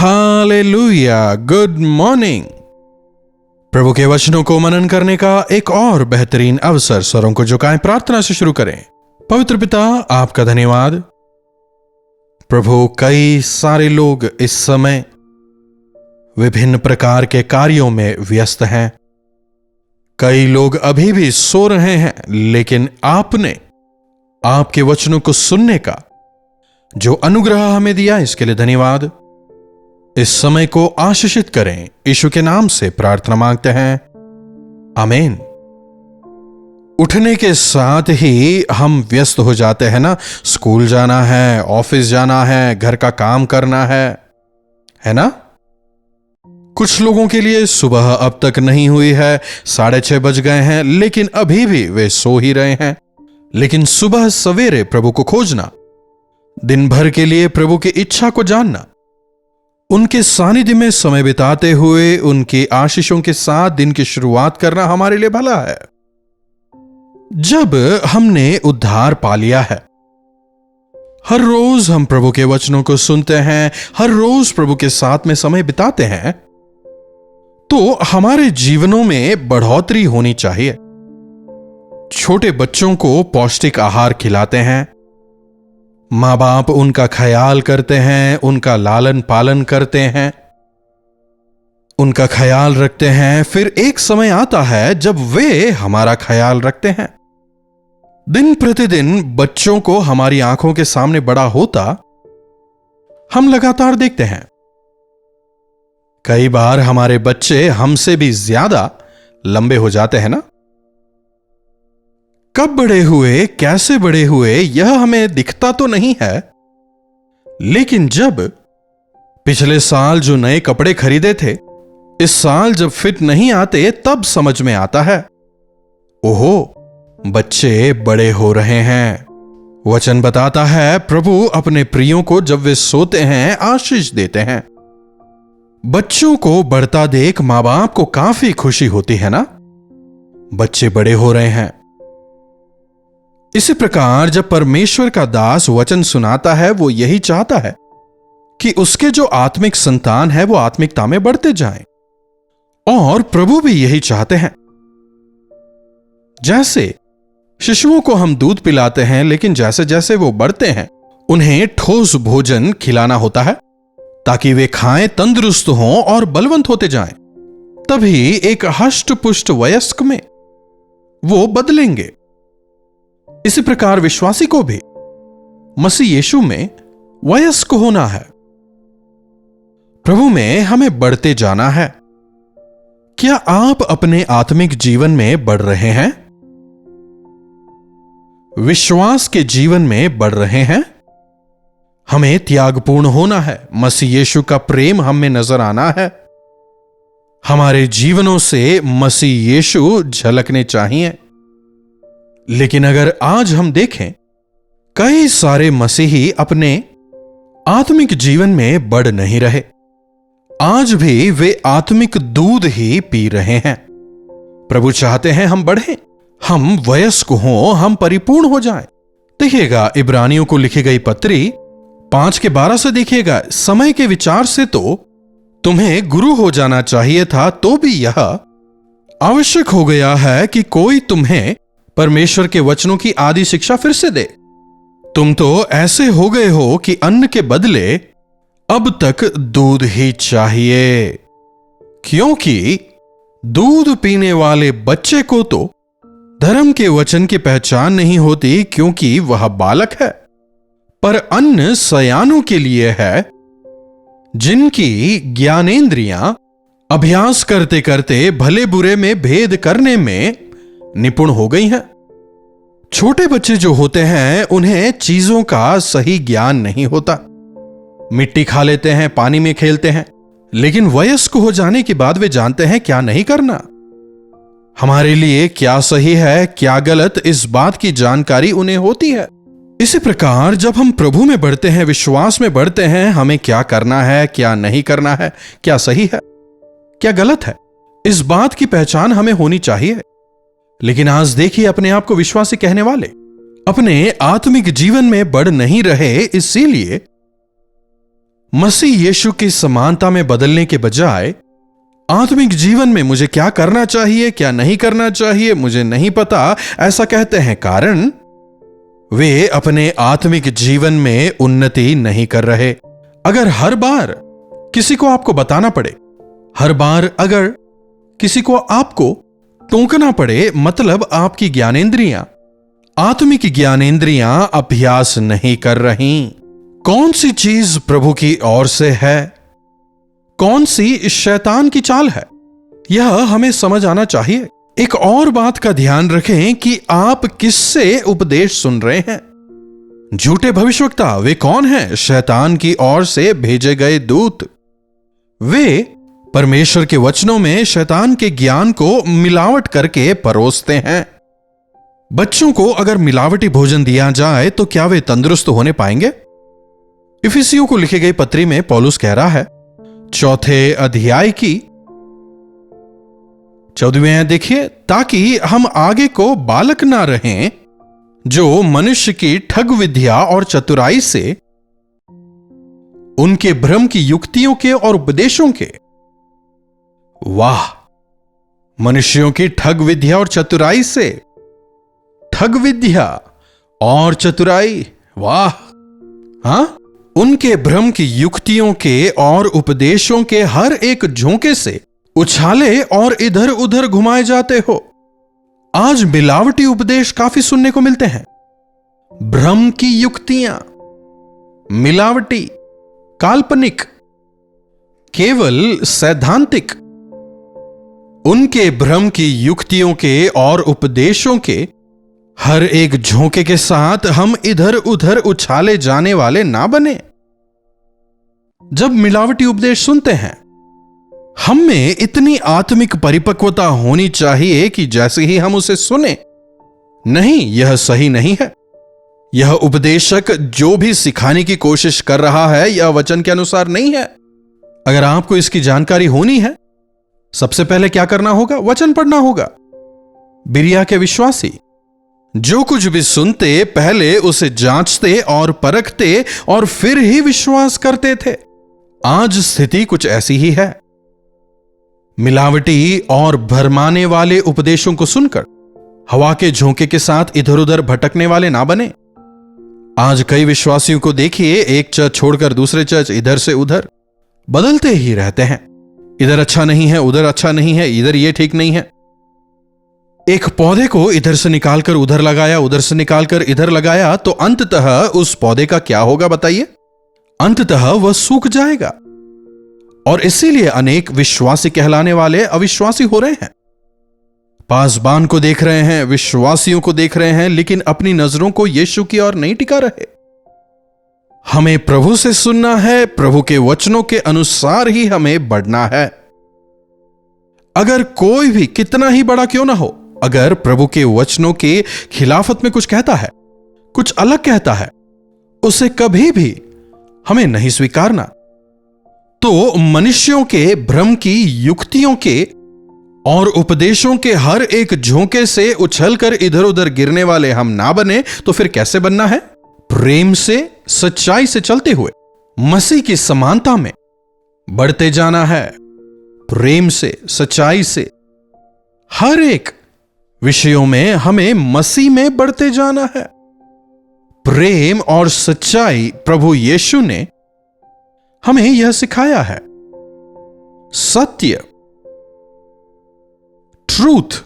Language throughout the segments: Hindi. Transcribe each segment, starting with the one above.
Hallelujah, good morning. प्रभु के वचनों को मनन करने का एक और बेहतरीन अवसर। स्वरों को झुकाएं, प्रार्थना से शुरू करें। पवित्र पिता, आपका धन्यवाद प्रभु। कई सारे लोग इस समय विभिन्न प्रकार के कार्यों में व्यस्त हैं। कई लोग अभी भी सो रहे हैं, लेकिन आपने आपके वचनों को सुनने का जो अनुग्रह हमें दिया, इसके लिए धन्यवाद। इस समय को आशीषित करें, यीशु के नाम से प्रार्थना मांगते हैं, आमीन। उठने के साथ ही हम व्यस्त हो जाते हैं ना। स्कूल जाना है, ऑफिस जाना है, घर का काम करना है ना। कुछ लोगों के लिए सुबह अब तक नहीं हुई है, 6:30 बज गए हैं, लेकिन अभी भी वे सो ही रहे हैं। लेकिन सुबह सवेरे प्रभु को खोजना, दिन भर के लिए प्रभु की इच्छा को जानना, उनके सानिध्य में समय बिताते हुए उनकी आशीषों के साथ दिन की शुरुआत करना हमारे लिए भला है। जब हमने उद्धार पा लिया है, हर रोज हम प्रभु के वचनों को सुनते हैं, हर रोज प्रभु के साथ में समय बिताते हैं, तो हमारे जीवनों में बढ़ोतरी होनी चाहिए। छोटे बच्चों को पौष्टिक आहार खिलाते हैं, मां बाप उनका ख्याल करते हैं, उनका लालन पालन करते हैं, उनका ख्याल रखते हैं। फिर एक समय आता है जब वे हमारा ख्याल रखते हैं। दिन प्रतिदिन बच्चों को हमारी आंखों के सामने बड़ा होता हम लगातार देखते हैं। कई बार हमारे बच्चे हमसे भी ज्यादा लंबे हो जाते हैं ना। कब बड़े हुए, कैसे बड़े हुए, यह हमें दिखता तो नहीं है, लेकिन जब पिछले साल जो नए कपड़े खरीदे थे, इस साल जब फिट नहीं आते, तब समझ में आता है, ओहो, बच्चे बड़े हो रहे हैं। वचन बताता है, प्रभु अपने प्रियों को जब वे सोते हैं आशीष देते हैं। बच्चों को बढ़ता देख मां बाप को काफी खुशी होती है ना। बच्चे बड़े हो रहे हैं। इसी प्रकार जब परमेश्वर का दास वचन सुनाता है, वो यही चाहता है कि उसके जो आत्मिक संतान है वो आत्मिकता में बढ़ते जाएं। और प्रभु भी यही चाहते हैं। जैसे शिशुओं को हम दूध पिलाते हैं, लेकिन जैसे जैसे वो बढ़ते हैं उन्हें ठोस भोजन खिलाना होता है ताकि वे खाएं, तंदुरुस्त हों और बलवंत होते जाएं। तभी एक हष्ट पुष्ट वयस्क में वो बदलेंगे। इसी प्रकार विश्वासी को भी मसीह यीशु में वयस्क होना है। प्रभु में हमें बढ़ते जाना है। क्या आप अपने आत्मिक जीवन में बढ़ रहे हैं? विश्वास के जीवन में बढ़ रहे हैं? हमें त्यागपूर्ण होना है। मसीह यीशु का प्रेम हम में नजर आना है। हमारे जीवनों से मसीह यीशु झलकने चाहिए। लेकिन अगर आज हम देखें, कई सारे मसीही अपने आत्मिक जीवन में बढ़ नहीं रहे। आज भी वे आत्मिक दूध ही पी रहे हैं। प्रभु चाहते हैं हम बढ़ें, हम वयस्क हों, हम परिपूर्ण हो जाएं। देखिएगा, इब्रानियों को लिखी गई पत्री 5:12 से देखिएगा, समय के विचार से तो तुम्हें गुरु हो जाना चाहिए था, तो भी यह आवश्यक हो गया है कि कोई तुम्हें परमेश्वर के वचनों की आदि शिक्षा फिर से दे। तुम तो ऐसे हो गए हो कि अन्न के बदले अब तक दूध ही चाहिए, क्योंकि दूध पीने वाले बच्चे को तो धर्म के वचन की पहचान नहीं होती, क्योंकि वह बालक है। पर अन्न सयानों के लिए है, जिनकी ज्ञानेंद्रियां अभ्यास करते करते भले बुरे में भेद करने में निपुण हो गई हैं। छोटे बच्चे जो होते हैं, उन्हें चीजों का सही ज्ञान नहीं होता। मिट्टी खा लेते हैं, पानी में खेलते हैं, लेकिन वयस्क हो जाने के बाद वे जानते हैं क्या नहीं करना। हमारे लिए क्या सही है, क्या गलत, इस बात की जानकारी उन्हें होती है। इसी प्रकार जब हम प्रभु में बढ़ते हैं, विश्वास में बढ़ते हैं, हमें क्या करना है, क्या नहीं करना है, क्या सही है, क्या गलत है, इस बात की पहचान हमें होनी चाहिए। लेकिन आज देखिए, अपने आप को विश्वासी कहने वाले अपने आत्मिक जीवन में बढ़ नहीं रहे, इसीलिए मसीह यीशु की समानता में बदलने के बजाय आत्मिक जीवन में मुझे क्या करना चाहिए, क्या नहीं करना चाहिए, मुझे नहीं पता, ऐसा कहते हैं। कारण वे अपने आत्मिक जीवन में उन्नति नहीं कर रहे। अगर हर बार किसी को आपको बताना पड़े, हर बार अगर किसी को आपको टोकना पड़े, मतलब आपकी ज्ञानेंद्रियां, आत्मिक ज्ञानेंद्रियां अभ्यास नहीं कर रही। कौन सी चीज प्रभु की ओर से है, कौन सी शैतान की चाल है, यह हमें समझ आना चाहिए। एक और बात का ध्यान रखें कि आप किससे उपदेश सुन रहे हैं। झूठे भविष्यवक्ता वे कौन हैं? शैतान की ओर से भेजे गए दूत। वे परमेश्वर के वचनों में शैतान के ज्ञान को मिलावट करके परोसते हैं। बच्चों को अगर मिलावटी भोजन दिया जाए तो क्या वे तंदुरुस्त होने पाएंगे? इफिसियों को लिखी गई पत्री में पौलुस कह रहा है, 4 अध्याय की 14 देखिए, ताकि हम आगे को बालक ना रहें, जो मनुष्य की ठग विद्या और चतुराई से, उनके भ्रम की युक्तियों के और उपदेशों के, वाह, मनुष्यों की ठग विद्या और चतुराई से, ठग विद्या और चतुराई, वाह, हां, उनके भ्रम की युक्तियों के और उपदेशों के हर एक झोंके से उछाले और इधर उधर घुमाए जाते हो। आज मिलावटी उपदेश काफी सुनने को मिलते हैं। भ्रम की युक्तियां, मिलावटी, काल्पनिक, केवल सैद्धांतिक, उनके भ्रम की युक्तियों के और उपदेशों के हर एक झोंके के साथ हम इधर उधर उछाले जाने वाले ना बने। जब मिलावटी उपदेश सुनते हैं, हम में इतनी आत्मिक परिपक्वता होनी चाहिए कि जैसे ही हम उसे सुने, नहीं, यह सही नहीं है, यह उपदेशक जो भी सिखाने की कोशिश कर रहा है यह वचन के अनुसार नहीं है। अगर आपको इसकी जानकारी होनी है, सबसे पहले क्या करना होगा? वचन पढ़ना होगा। बिरिया के विश्वासी जो कुछ भी सुनते पहले उसे जांचते और परखते और फिर ही विश्वास करते थे। आज स्थिति कुछ ऐसी ही है। मिलावटी और भरमाने वाले उपदेशों को सुनकर हवा के झोंके के साथ इधर उधर भटकने वाले ना बने। आज कई विश्वासियों को देखिए, एक चर्च छोड़कर दूसरे चर्च, इधर से उधर बदलते ही रहते हैं। इधर अच्छा नहीं है, उधर अच्छा नहीं है, इधर ये ठीक नहीं है। एक पौधे को इधर से निकालकर उधर लगाया, उधर से निकालकर इधर लगाया, तो अंततः उस पौधे का क्या होगा बताइए? अंततः वह सूख जाएगा। और इसीलिए अनेक विश्वासी कहलाने वाले अविश्वासी हो रहे हैं। पासबान को देख रहे हैं, विश्वासियों को देख रहे हैं, लेकिन अपनी नजरों को यीशु की ओर नहीं टिका रहे। हमें प्रभु से सुनना है, प्रभु के वचनों के अनुसार ही हमें बढ़ना है। अगर कोई भी कितना ही बड़ा क्यों ना हो, अगर प्रभु के वचनों के खिलाफत में कुछ कहता है, कुछ अलग कहता है, उसे कभी भी हमें नहीं स्वीकारना। तो मनुष्यों के भ्रम की युक्तियों के और उपदेशों के हर एक झोंके से उछलकर इधर उधर गिरने वाले हम ना बने। तो फिर कैसे बनना है? प्रेम से, सच्चाई से चलते हुए मसीह की समानता में बढ़ते जाना है। प्रेम से, सच्चाई से हर एक विषयों में हमें मसीह में बढ़ते जाना है। प्रेम और सच्चाई, प्रभु यीशु ने हमें यह सिखाया है। सत्य, ट्रूथ।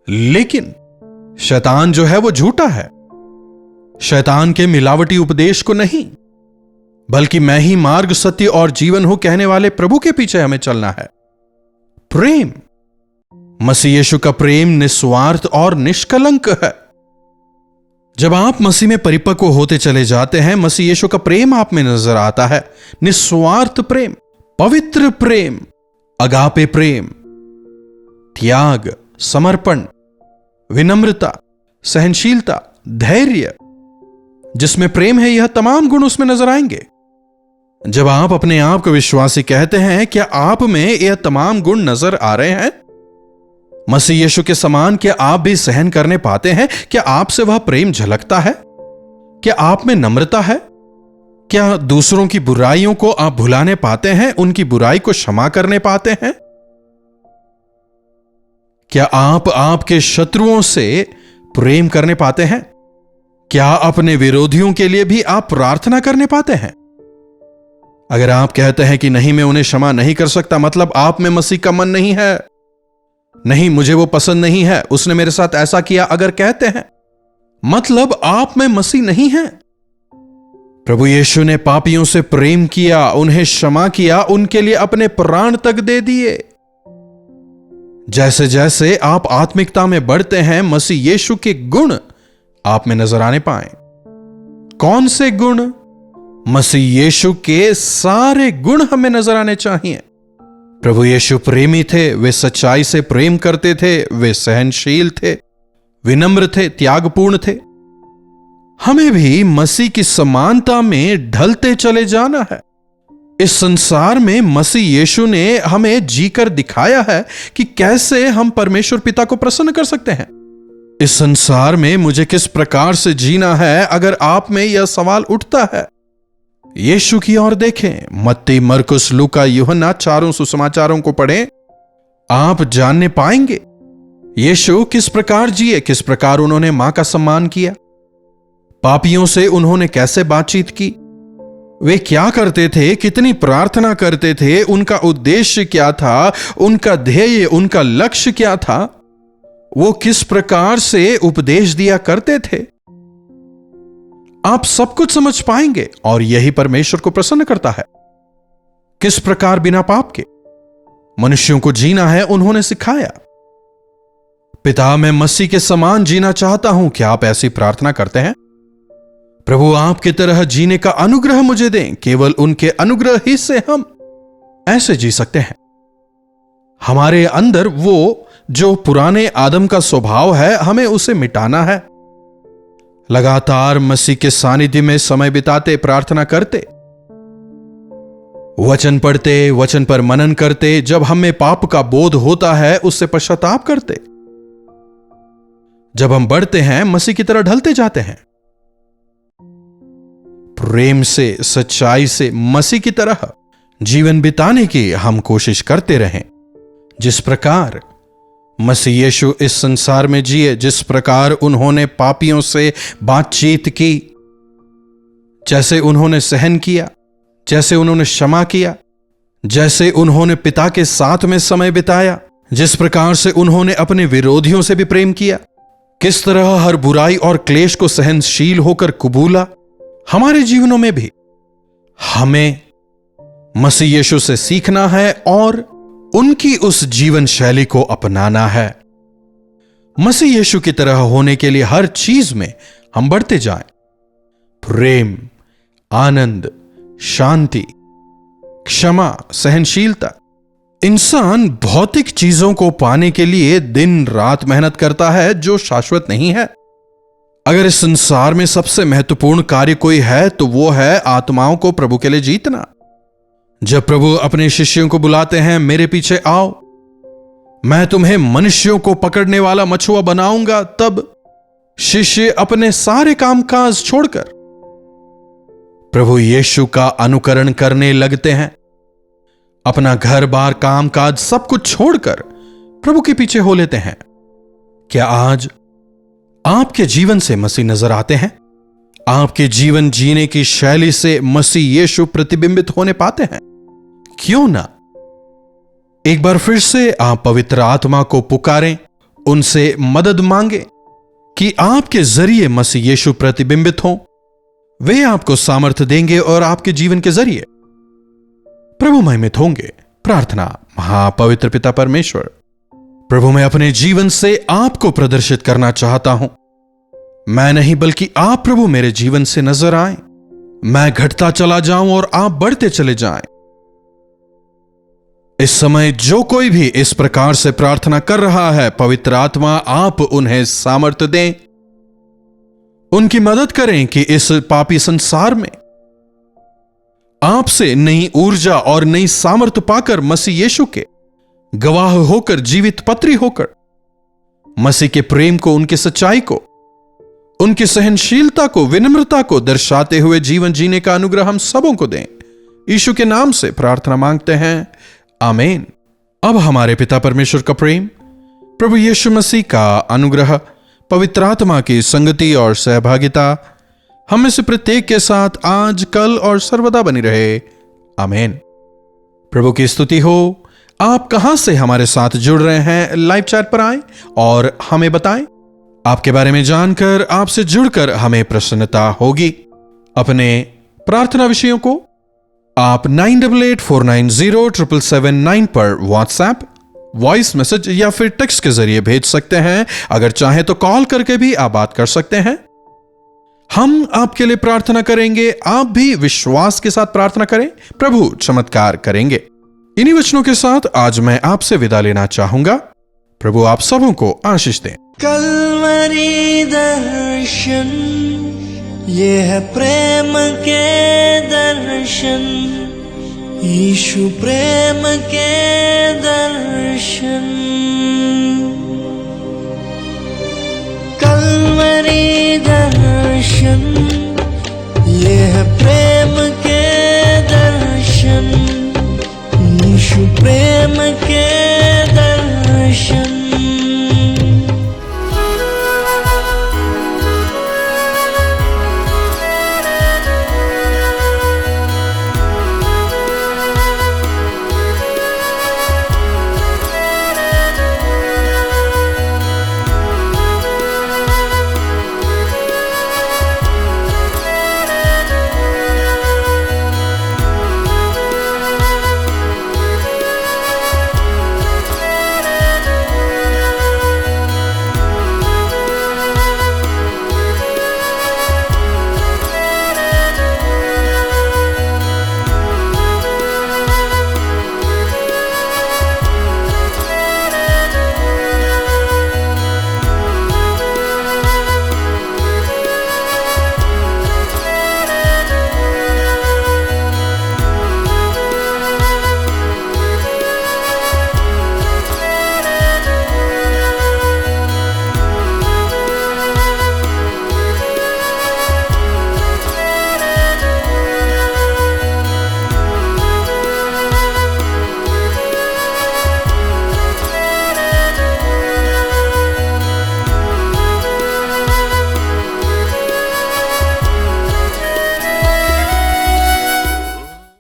लेकिन शैतान जो है वो झूठा है। शैतान के मिलावटी उपदेश को नहीं, बल्कि मैं ही मार्ग, सत्य और जीवन हूं कहने वाले प्रभु के पीछे हमें चलना है। प्रेम, मसीह यीशु का प्रेम निस्वार्थ और निष्कलंक है। जब आप मसीह में परिपक्व होते चले जाते हैं, मसीह यीशु का प्रेम आप में नजर आता है। निस्वार्थ प्रेम, पवित्र प्रेम, अगापे प्रेम, त्याग, समर्पण, विनम्रता, सहनशीलता, धैर्य। जिसमें प्रेम है, यह तमाम गुण उसमें नजर आएंगे। जब आप अपने आप को विश्वासी कहते हैं, क्या आप में यह तमाम गुण नजर आ रहे हैं? मसीह यीशु के समान क्या आप भी सहन करने पाते हैं? क्या आपसे वह प्रेम झलकता है? क्या आप में नम्रता है? क्या दूसरों की बुराइयों को आप भुलाने पाते हैं? उनकी बुराई को क्षमा करने पाते हैं? क्या आप आपके शत्रुओं से प्रेम करने पाते हैं? क्या अपने विरोधियों के लिए भी आप प्रार्थना करने पाते हैं? अगर आप कहते हैं कि नहीं, मैं उन्हें क्षमा नहीं कर सकता, मतलब आप में मसीह का मन नहीं है, नहीं मुझे वो पसंद नहीं है, उसने मेरे साथ ऐसा किया, अगर कहते हैं मतलब आप में मसीह नहीं है। प्रभु यीशु ने पापियों से प्रेम किया, उन्हें क्षमा किया, उनके लिए अपने प्राण तक दे दिए। जैसे जैसे आप आत्मिकता में बढ़ते हैं, मसीह यीशु के गुण आप में नजर आने पाए। कौन से गुण? मसीह यीशु के सारे गुण हमें नजर आने चाहिए। प्रभु यीशु प्रेमी थे, वे सच्चाई से प्रेम करते थे, वे सहनशील थे, विनम्र थे, त्यागपूर्ण थे। हमें भी मसीह की समानता में ढलते चले जाना है। इस संसार में मसीह यीशु ने हमें जीकर दिखाया है कि कैसे हम परमेश्वर पिता को प्रसन्न कर सकते हैं। इस संसार में मुझे किस प्रकार से जीना है, अगर आप में यह सवाल उठता है, यीशु की ओर देखें। मत्ती, मरकुस, लूका, यूहन्ना चारों सुसमाचारों को पढ़ें, आप जानने पाएंगे यीशु किस प्रकार जिए, किस प्रकार उन्होंने मां का सम्मान किया, पापियों से उन्होंने कैसे बातचीत की, वे क्या करते थे, कितनी प्रार्थना करते थे, उनका उद्देश्य क्या था, उनका ध्येय, उनका लक्ष्य क्या था, वो किस प्रकार से उपदेश दिया करते थे। आप सब कुछ समझ पाएंगे और यही परमेश्वर को प्रसन्न करता है। किस प्रकार बिना पाप के मनुष्यों को जीना है उन्होंने सिखाया। पिता, मैं मसीह के समान जीना चाहता हूं। क्या आप ऐसी प्रार्थना करते हैं? प्रभु, आपकी तरह जीने का अनुग्रह मुझे दें। केवल उनके अनुग्रह ही से हम ऐसे जी सकते हैं। हमारे अंदर वो जो पुराने आदम का स्वभाव है, हमें उसे मिटाना है। लगातार मसीह के सानिध्य में समय बिताते, प्रार्थना करते, वचन पढ़ते, वचन पर मनन करते, जब हमें पाप का बोध होता है उससे पश्चाताप करते। जब हम बढ़ते हैं, मसीह की तरह ढलते जाते हैं। प्रेम से, सच्चाई से मसीह की तरह जीवन बिताने की हम कोशिश करते रहें। जिस प्रकार मसीह यीशु इस संसार में जिए, जिस प्रकार उन्होंने पापियों से बातचीत की, जैसे उन्होंने सहन किया, जैसे उन्होंने क्षमा किया, जैसे उन्होंने पिता के साथ में समय बिताया, जिस प्रकार से उन्होंने अपने विरोधियों से भी प्रेम किया, किस तरह हर बुराई और क्लेश को सहनशील होकर कबूला, हमारे जीवनों में भी हमें मसीह यीशु से सीखना है और उनकी उस जीवन शैली को अपनाना है। मसीह यीशु की तरह होने के लिए हर चीज में हम बढ़ते जाएं। प्रेम, आनंद, शांति, क्षमा, सहनशीलता। इंसान भौतिक चीजों को पाने के लिए दिन रात मेहनत करता है जो शाश्वत नहीं है। अगर इस संसार में सबसे महत्वपूर्ण कार्य कोई है तो वो है आत्माओं को प्रभु के लिए जीतना। जब प्रभु अपने शिष्यों को बुलाते हैं, मेरे पीछे आओ, मैं तुम्हें मनुष्यों को पकड़ने वाला मछुआ बनाऊंगा, तब शिष्य अपने सारे कामकाज छोड़कर प्रभु यीशु का अनुकरण करने लगते हैं। अपना घर बार, कामकाज सब कुछ छोड़कर प्रभु के पीछे हो लेते हैं। क्या आज आपके जीवन से मसीह नजर आते हैं? आपके जीवन जीने की शैली से मसीह यीशु प्रतिबिंबित होने पाते हैं? क्यों ना एक बार फिर से आप पवित्र आत्मा को पुकारें, उनसे मदद मांगे कि आपके जरिए मसीह यीशु प्रतिबिंबित हों। वे आपको सामर्थ्य देंगे और आपके जीवन के जरिए प्रभु महिमित होंगे। प्रार्थना। महापवित्र पिता परमेश्वर, प्रभु, मैं अपने जीवन से आपको प्रदर्शित करना चाहता हूं। मैं नहीं बल्कि आप प्रभु मेरे जीवन से नजर आए। मैं घटता चला जाऊं और आप बढ़ते चले जाएं। इस समय जो कोई भी इस प्रकार से प्रार्थना कर रहा है, पवित्र आत्मा आप उन्हें सामर्थ्य दें, उनकी मदद करें कि इस पापी संसार में आपसे नई ऊर्जा और नई सामर्थ्य पाकर मसीह यीशु के गवाह होकर, जीवित पत्री होकर, मसीह के प्रेम को, उनकी सच्चाई को, उनकी सहनशीलता को, विनम्रता को दर्शाते हुए जीवन जीने का अनुग्रह हम सबों को दें। यीशु के नाम से प्रार्थना मांगते हैं, आमीन। अब हमारे पिता परमेश्वर का प्रेम, प्रभु यीशु मसीह का अनुग्रह, पवित्र आत्मा की संगति और सहभागिता हम में से प्रत्येक के साथ आज, कल और सर्वदा बनी रहे, आमीन। प्रभु की स्तुति हो। आप कहां से हमारे साथ जुड़ रहे हैं, लाइव चैट पर आएं और हमें बताएं। आपके बारे में जानकर, आपसे जुड़कर हमें प्रसन्नता होगी। अपने प्रार्थना विषयों को आप 9884907779 पर व्हाट्सएप, वॉइस मैसेज या फिर टेक्स्ट के जरिए भेज सकते हैं। अगर चाहें तो कॉल करके भी आप बात कर सकते हैं। हम आपके लिए प्रार्थना करेंगे, आप भी विश्वास के साथ प्रार्थना करें, प्रभु चमत्कार करेंगे। इन्हीं वचनों के साथ आज मैं आपसे विदा लेना चाहूंगा। प्रभु आप सबों को आशीष दें। कल्वरी दर्शन, ये है प्रेम के दर्शन, यीशु प्रेम के दर्शन। कल्वरी दर्शन, ये है प्रेम के दर्शन, यीशु प्रेम